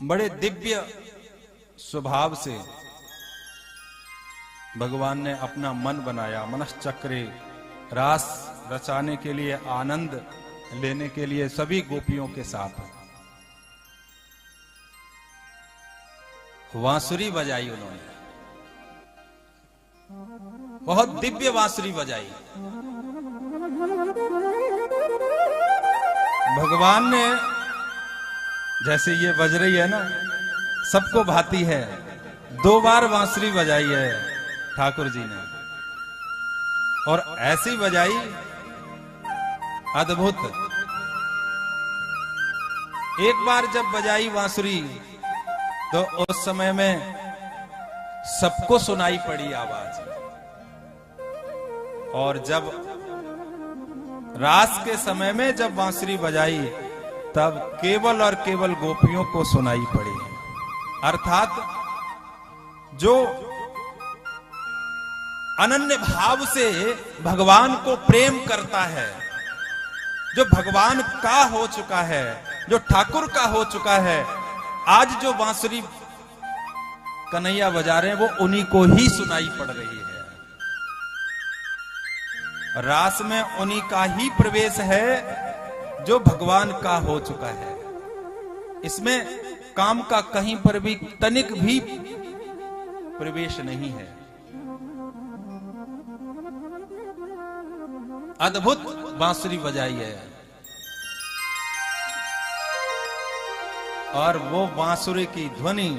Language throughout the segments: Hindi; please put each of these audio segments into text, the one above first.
बड़े दिव्य स्वभाव से भगवान ने अपना मन बनाया। मनश्चक्रे रास रचाने के लिए, आनंद लेने के लिए सभी गोपियों के साथ बांसुरी बजाई उन्होंने, बहुत दिव्य बांसुरी बजाई। भगवान ने, जैसे ये बज रही है ना, सबको भाती है, 2 बार बांसुरी बजाई है ठाकुर जी ने, और ऐसी बजाई अद्भुत। एक बार जब बजाई बांसुरी तो उस समय में सबको सुनाई पड़ी आवाज, और जब रास के समय में जब बांसुरी बजाई तब केवल और केवल गोपियों को सुनाई पड़ी। अर्थात जो अनन्य भाव से भगवान को प्रेम करता है, जो भगवान का हो चुका है, जो ठाकुर का हो चुका है, आज जो बांसुरी कन्हैया बजा रहे हैं वो उन्हीं को ही सुनाई पड़ रही है। रास में उन्हीं का ही प्रवेश है जो भगवान का हो चुका है। इसमें काम का कहीं पर भी तनिक भी प्रवेश नहीं है। अद्भुत बांसुरी बजाई है, और वो बांसुरी की ध्वनि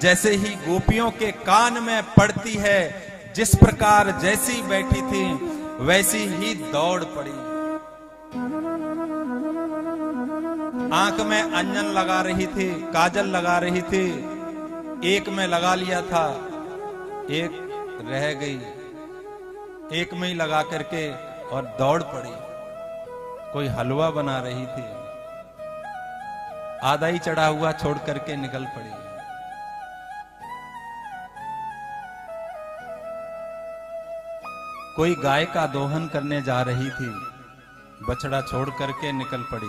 जैसे ही गोपियों के कान में पड़ती है, जिस प्रकार जैसी बैठी थी वैसी ही दौड़ पड़ी। आंख में अंजन लगा रही थी, काजल लगा रही थी, एक में लगा लिया था, एक रह गई, एक में ही लगा करके और दौड़ पड़ी। कोई हलवा बना रही थी, आधा ही चढ़ा हुआ छोड़ करके निकल पड़ी। कोई गाय का दोहन करने जा रही थी, बछड़ा छोड़ करके निकल पड़ी।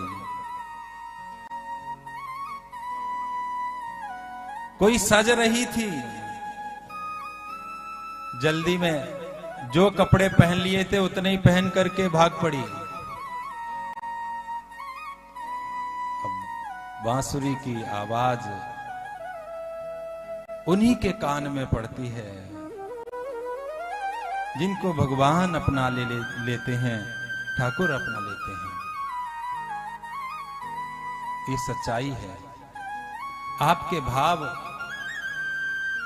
कोई सज रही थी, जल्दी में जो कपड़े पहन लिए थे उतने ही पहन करके भाग पड़ी। अब बांसुरी की आवाज उन्हीं के कान में पड़ती है जिनको भगवान अपना लेते हैं, ठाकुर अपना लेते हैं। ये सच्चाई है। आपके भाव,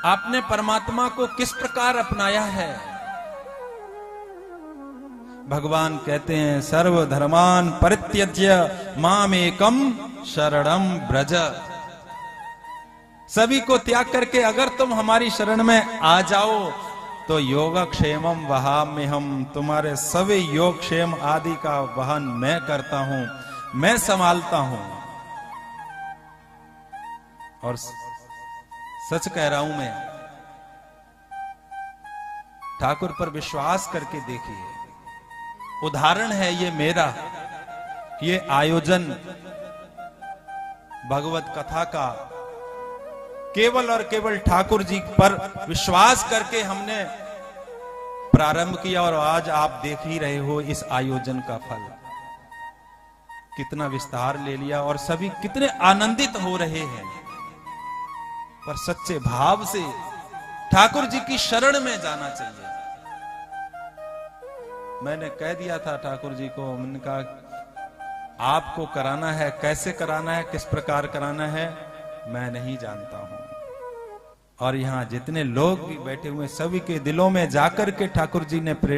आपने परमात्मा को किस प्रकार अपनाया है। भगवान कहते हैं, सर्वधर्मान परित्यज्य मामेकम शरणम ब्रज। सभी को त्याग करके अगर तुम हमारी शरण में आ जाओ तो योगक्षेमम वहाम्यहम, तुम्हारे सभी योगक्षेम आदि का वहन मैं करता हूं, मैं संभालता हूं। और सच कह रहा हूं मैं, ठाकुर पर विश्वास करके देखिए। उदाहरण है ये मेरा, ये आयोजन भगवत कथा का केवल और केवल ठाकुर जी पर विश्वास करके हमने प्रारंभ किया, और आज आप देख ही रहे हो इस आयोजन का फल कितना विस्तार ले लिया, और सभी कितने आनंदित हो रहे हैं। पर सच्चे भाव से ठाकुर जी की शरण में जाना चाहिए। मैंने कह दिया था ठाकुर जी को, मैंने कहा आपको कराना है, कैसे कराना है, किस प्रकार कराना है मैं नहीं जानता हूं। और यहां जितने लोग भी बैठे हुए सभी के दिलों में जाकर के ठाकुर जी ने प्रेरणा